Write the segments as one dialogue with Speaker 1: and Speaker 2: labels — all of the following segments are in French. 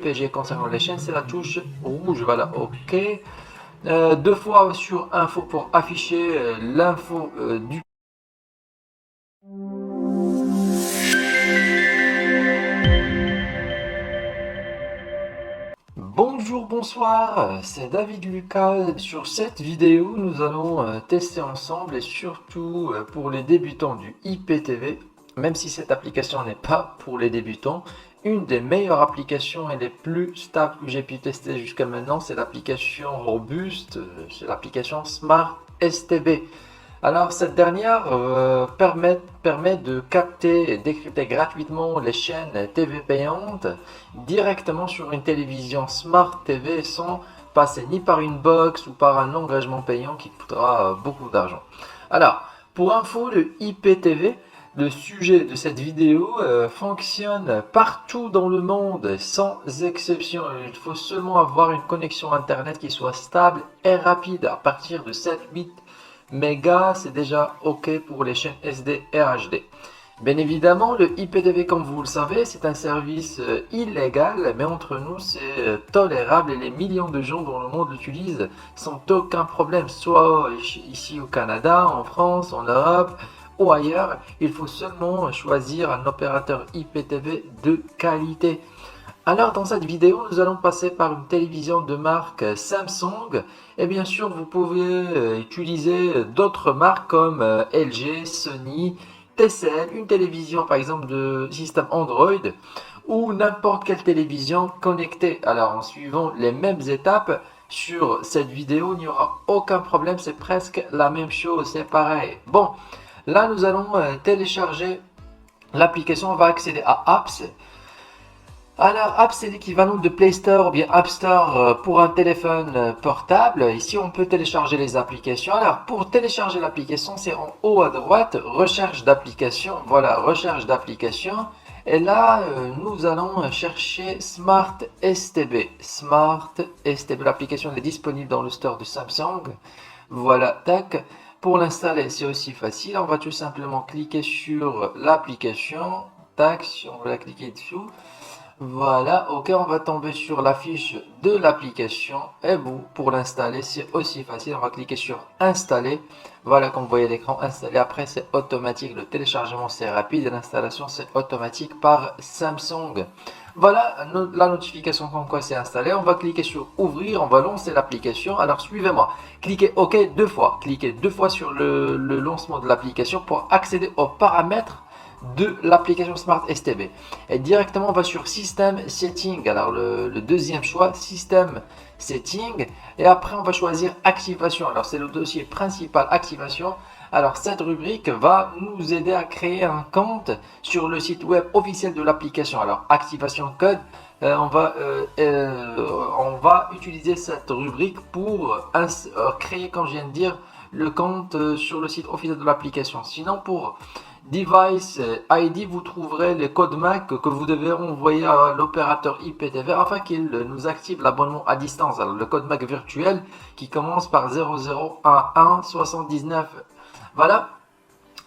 Speaker 1: DPG concernant les chaînes, c'est la touche rouge. Voilà, ok. Deux fois sur info pour afficher l'info du. Bonjour, bonsoir, c'est David Lucas. Sur cette vidéo, nous allons tester ensemble et surtout pour les débutants du IPTV, même si cette application n'est pas pour les débutants, une des meilleures applications et les plus stables que j'ai pu tester jusqu'à maintenant, c'est l'application robuste, c'est l'application Smart STB. Alors, cette dernière permet de capter et décrypter gratuitement les chaînes TV payantes directement sur une télévision Smart TV sans passer ni par une box ou par un engagement payant qui coûtera beaucoup d'argent. Alors, pour info, le IPTV, le sujet de cette vidéo, fonctionne partout dans le monde sans exception. Il faut seulement avoir une connexion internet qui soit stable et rapide à partir de 7-8 mégas, c'est déjà ok pour les chaînes SD et HD. Bien évidemment, le IPTV, comme vous le savez, c'est un service illégal, mais entre nous, c'est tolérable et les millions de gens dans le monde l'utilisent sans aucun problème, soit ici au Canada, en France, en Europe ou ailleurs. Il faut seulement choisir un opérateur IPTV de qualité. Alors dans cette vidéo, nous allons passer par une télévision de marque Samsung et bien sûr vous pouvez utiliser d'autres marques comme LG, Sony, TCL, une télévision par exemple de système Android ou n'importe quelle télévision connectée. Alors en suivant les mêmes étapes sur cette vidéo, il n'y aura aucun problème, c'est presque la même chose, c'est pareil. Bon, là nous allons télécharger l'application, on va accéder à Apps. Alors, App, c'est l'équivalent de Play Store ou bien App Store pour un téléphone portable. Ici, on peut télécharger les applications. Alors, pour télécharger l'application, c'est en haut à droite, recherche d'application. Voilà, recherche d'application. Et là, nous allons chercher Smart STB. Smart STB, l'application est disponible dans le store de Samsung. Voilà, tac. Pour l'installer, c'est aussi facile. On va tout simplement cliquer sur l'application. Tac, si on va cliquer dessous. Voilà, ok, on va tomber sur la fiche de l'application et bon, pour l'installer, c'est aussi facile. On va cliquer sur installer. Voilà, comme vous voyez l'écran installé. Après, c'est automatique. Le téléchargement, c'est rapide et l'installation, c'est automatique par Samsung. Voilà la notification comme quoi c'est installé. On va cliquer sur ouvrir. On va lancer l'application. Alors, suivez-moi. Cliquez OK deux fois. Cliquez deux fois sur le lancement de l'application pour accéder aux paramètres de l'application Smart STB et directement on va sur System Setting. Alors le deuxième choix, System Setting, et après on va choisir Activation. Alors c'est le dossier principal, Activation. Alors cette rubrique va nous aider à créer un compte sur le site web officiel de l'application. Alors Activation Code, on va utiliser cette rubrique pour créer, comme je viens de dire, le compte sur le site officiel de l'application. Sinon, pour Device ID, vous trouverez les codes MAC que vous devez envoyer à l'opérateur IPTV afin qu'il nous active l'abonnement à distance. Alors, le code MAC virtuel qui commence par 001179. Voilà.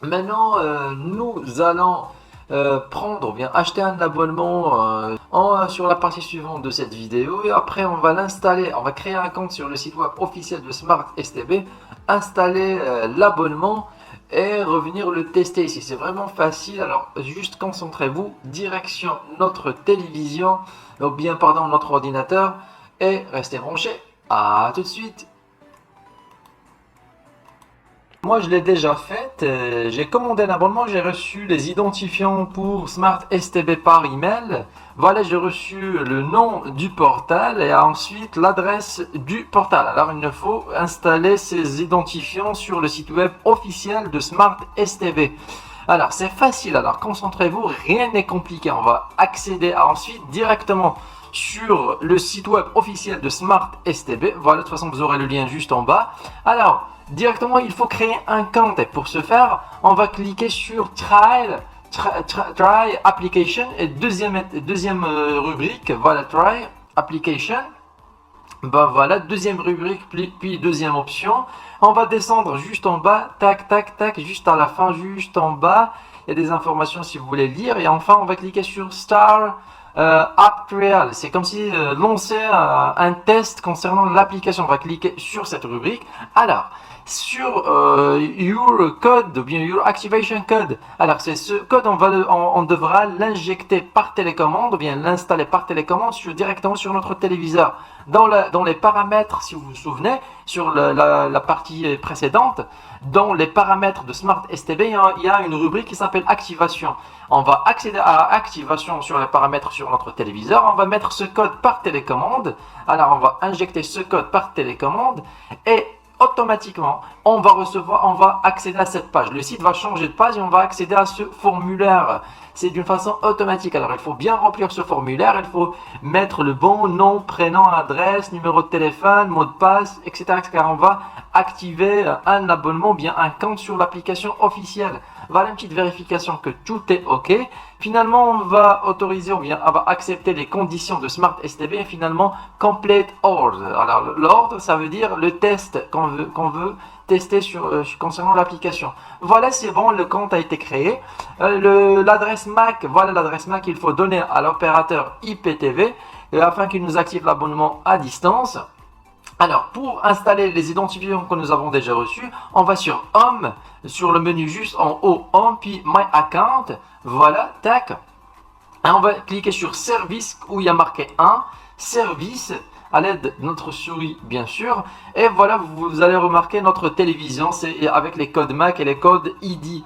Speaker 1: Maintenant, nous allons prendre ou bien acheter un abonnement sur la partie suivante de cette vidéo et après on va l'installer. On va créer un compte sur le site web officiel de Smart STB, installer l'abonnement et revenir le tester ici. C'est vraiment facile. Alors juste concentrez-vous, direction notre télévision ou bien pardon notre ordinateur et restez branchés. À tout de suite. Moi je l'ai déjà fait, j'ai commandé un abonnement, j'ai reçu les identifiants pour Smart STB par email. Voilà, j'ai reçu le nom du portal et ensuite l'adresse du portal. Alors il faut installer ces identifiants sur le site web officiel de Smart STB. Alors c'est facile, alors concentrez-vous, rien n'est compliqué. On va accéder ensuite directement sur le site web officiel de Smart STB. Voilà, de toute façon vous aurez le lien juste en bas. Alors directement il faut créer un compte et pour ce faire on va cliquer sur Try Application et deuxième rubrique, voilà, Try Application. Ben voilà, deuxième rubrique, puis deuxième option. On va descendre juste en bas, tac tac tac, juste à la fin, juste en bas il y a des informations si vous voulez lire, et enfin on va cliquer sur Start App Trial. C'est comme si lancer un test concernant l'application. On va cliquer sur cette rubrique. Alors, sur Your Code ou bien Your Activation Code. Alors, c'est ce code, on devra l'injecter par télécommande ou bien l'installer par télécommande directement sur notre téléviseur. Dans les paramètres, si vous vous souvenez, sur la partie précédente, dans les paramètres de Smart STB, il y a une rubrique qui s'appelle Activation. On va accéder à Activation sur les paramètres sur notre téléviseur. On va mettre ce code par télécommande. Alors, on va injecter ce code par télécommande et automatiquement, on va accéder à cette page. Le site va changer de page et on va accéder à ce formulaire. C'est d'une façon automatique. Alors, il faut bien remplir ce formulaire. Il faut mettre le bon nom, prénom, adresse, numéro de téléphone, mot de passe, etc. Car on va activer un abonnement, bien un compte sur l'application officielle. Voilà une petite vérification que tout est OK. Finalement, on va autoriser ou bien on va accepter les conditions de Smart STB et finalement Complete Order. Alors, l'ordre, ça veut dire le test qu'on veut tester concernant l'application. Voilà, c'est bon, le compte a été créé. L'adresse MAC, voilà l'adresse MAC qu'il faut donner à l'opérateur IPTV afin qu'il nous active l'abonnement à distance. Alors, pour installer les identifiants que nous avons déjà reçus, on va sur Home, sur le menu juste en haut, Home, puis My Account. Voilà, tac. Et on va cliquer sur Service où il y a marqué 1, Service, à l'aide de notre souris, bien sûr. Et voilà, vous allez remarquer notre télévision, c'est avec les codes MAC et les codes ID.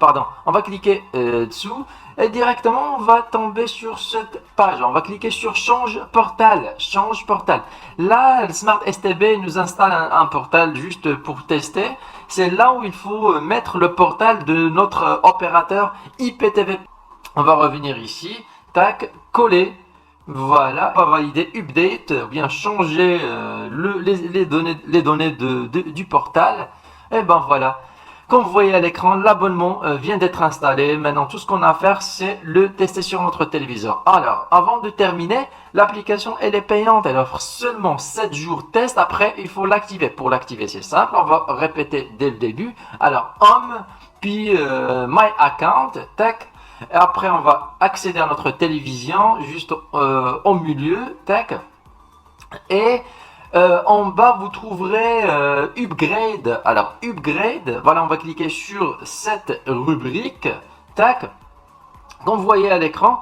Speaker 1: Pardon. On va cliquer dessous. Et directement, on va tomber sur cette page. On va cliquer sur Change portal. Change portal. Là, le Smart STB nous installe un portal juste pour tester. C'est là où il faut mettre le portal de notre opérateur IPTV. On va revenir ici. Tac, coller. Voilà, on va valider Update, ou bien changer les données du portal. Et ben voilà. Comme vous voyez à l'écran, l'abonnement vient d'être installé. Maintenant, tout ce qu'on a à faire, c'est le tester sur notre téléviseur. Alors, avant de terminer, l'application, elle est payante. Elle offre seulement 7 jours test. Après, il faut l'activer. Pour l'activer, c'est simple. On va répéter dès le début. Alors, Home, puis My Account, tac. Et après, on va accéder à notre télévision, juste au milieu, tac. Et en bas, vous trouverez Upgrade. Alors, Upgrade, voilà, on va cliquer sur cette rubrique. Tac. Comme vous voyez à l'écran,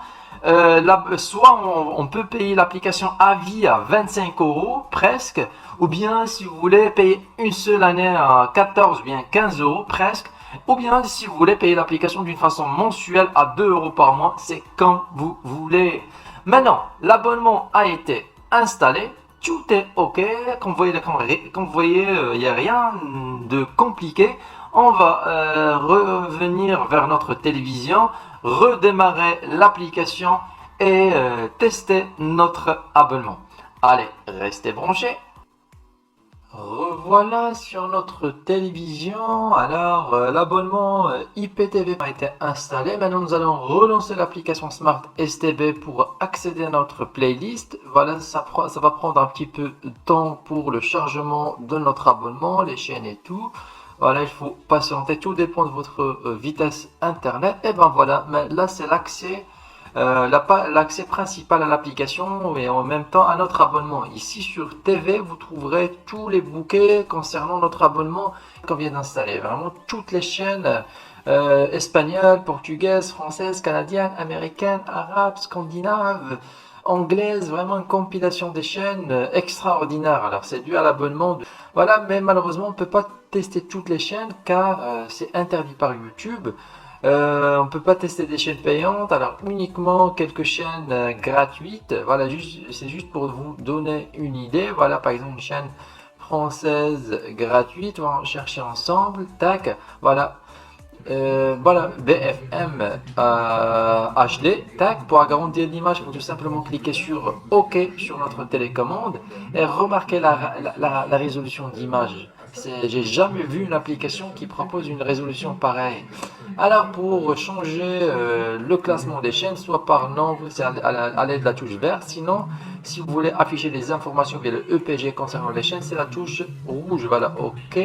Speaker 1: soit on peut payer l'application à vie à 25 € presque, ou bien si vous voulez payer une seule année à 14 ou bien 15 € presque, ou bien si vous voulez payer l'application d'une façon mensuelle à 2 € par mois, c'est comme vous voulez. Maintenant, l'abonnement a été installé. Tout est OK, comme vous voyez, il n'y a rien de compliqué. On va revenir vers notre télévision, redémarrer l'application et tester notre abonnement. Allez, restez branchés. Revoilà sur notre télévision. Alors, l'abonnement IPTV a été installé. Maintenant, nous allons relancer l'application Smart STB pour accéder à notre playlist. Voilà, ça va prendre un petit peu de temps pour le chargement de notre abonnement, les chaînes et tout. Voilà, il faut patienter. Tout dépend de votre vitesse internet. Et ben voilà, mais là, c'est l'accès. L'accès principal à l'application et en même temps à notre abonnement. Ici sur TV, vous trouverez tous les bouquets concernant notre abonnement qu'on vient d'installer. Vraiment toutes les chaînes espagnoles, portugaises, françaises, canadiennes, américaines, arabes, scandinaves, anglaises. Vraiment une compilation des chaînes extraordinaire. Alors c'est dû à l'abonnement. Voilà, mais malheureusement on ne peut pas tester toutes les chaînes car c'est interdit par YouTube. On ne peut pas tester des chaînes payantes, alors uniquement quelques chaînes gratuites. Voilà, c'est juste pour vous donner une idée. Voilà, par exemple, une chaîne française gratuite. On va en chercher ensemble. Tac, voilà. Voilà, BFM HD. Tac, pour agrandir l'image, il faut tout simplement cliquer sur OK sur notre télécommande et remarquer la résolution d'image. J'ai jamais vu une application qui propose une résolution pareille. Alors pour changer le classement des chaînes, soit par nombre, c'est à l'aide de la touche verte. Sinon, si vous voulez afficher des informations via le EPG concernant les chaînes, c'est la touche rouge. Voilà, OK.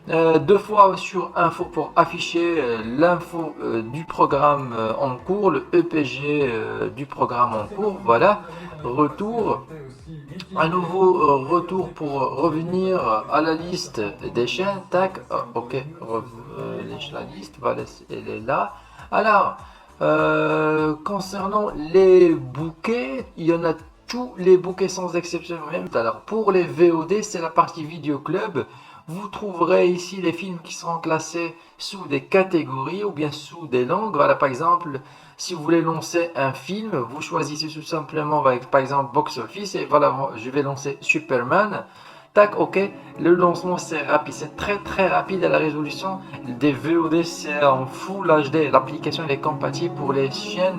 Speaker 1: 2 fois sur info pour afficher l'info du programme en cours, le EPG du programme en cours. Voilà, retour. À nouveau, retour pour revenir à la liste des chaînes. Tac, ok, la liste, voilà, elle est là. Alors, concernant les bouquets, il y en a tous les bouquets sans exception. Même. Alors, pour les VOD, c'est la partie vidéo club. Vous trouverez ici les films qui seront classés sous des catégories ou bien sous des langues. Voilà, par exemple, si vous voulez lancer un film, vous choisissez tout simplement, avec, par exemple, Box Office, et voilà, je vais lancer Superman. Tac, ok, le lancement c'est rapide, c'est très rapide à la résolution des VOD, c'est en Full HD. L'application est compatible pour les chaînes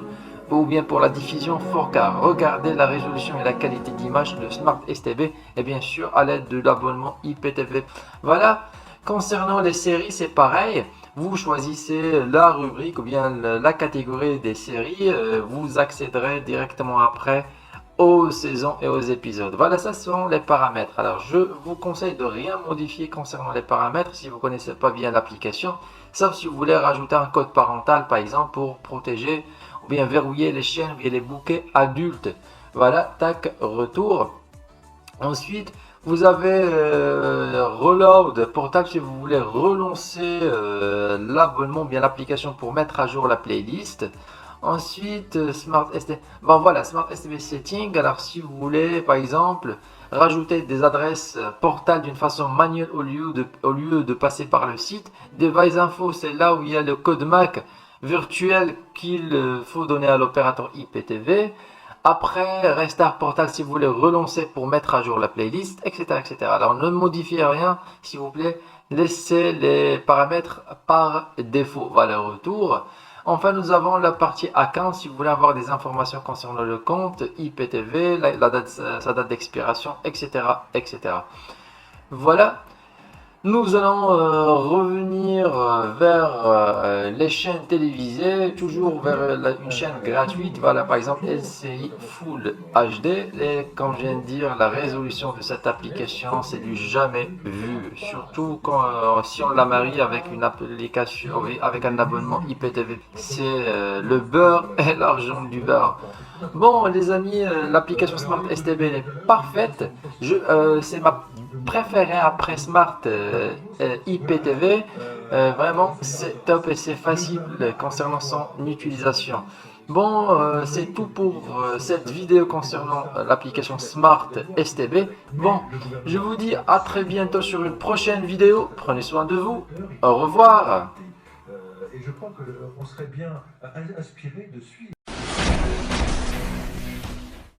Speaker 1: ou bien pour la diffusion 4K. Regardez la résolution et la qualité d'image de Smart STB et bien sûr à l'aide de l'abonnement IPTV. Voilà, concernant les séries c'est pareil, vous choisissez la rubrique ou bien la catégorie des séries, vous accéderez directement après aux saisons et aux épisodes. Voilà, ça sont les paramètres. Alors je vous conseille de rien modifier concernant les paramètres si vous ne connaissez pas bien l'application, sauf si vous voulez rajouter un code parental par exemple pour protéger ou bien verrouiller les chaînes et les bouquets adultes. Voilà, tac, retour. Ensuite, vous avez Reload Portal si vous voulez relancer l'abonnement, bien l'application pour mettre à jour la playlist. Ensuite, Smart STB. Bon voilà, Smart STB Setting. Alors si vous voulez, par exemple, rajouter des adresses portales d'une façon manuelle au lieu de passer par le site. Device Info, c'est là où il y a le code MAC virtuel qu'il faut donner à l'opérateur IPTV. Après, Restart Portal si vous voulez relancer pour mettre à jour la playlist, etc. etc. Alors ne modifiez rien, s'il vous plaît. Laissez les paramètres par défaut. Voilà, retour. Enfin, nous avons la partie account si vous voulez avoir des informations concernant le compte, IPTV, sa date d'expiration, etc., etc. Voilà. Nous allons revenir vers les chaînes télévisées, toujours vers une chaîne gratuite. Voilà, par exemple LCI Full HD. Et comme je viens de dire, la résolution de cette application, c'est du jamais vu. Surtout quand, si on la marie avec une application, avec un abonnement IPTV. C'est le beurre et l'argent du beurre. Bon, les amis, l'application Smart STB elle est parfaite. C'est ma préférée après Smart IPTV. Vraiment, c'est top et c'est facile concernant son utilisation. Bon, c'est tout pour cette vidéo concernant l'application Smart STB. Bon, je vous dis à très bientôt sur une prochaine vidéo. Prenez soin de vous. Au revoir.
Speaker 2: Et je crois qu'on serait bien inspiré de suivre.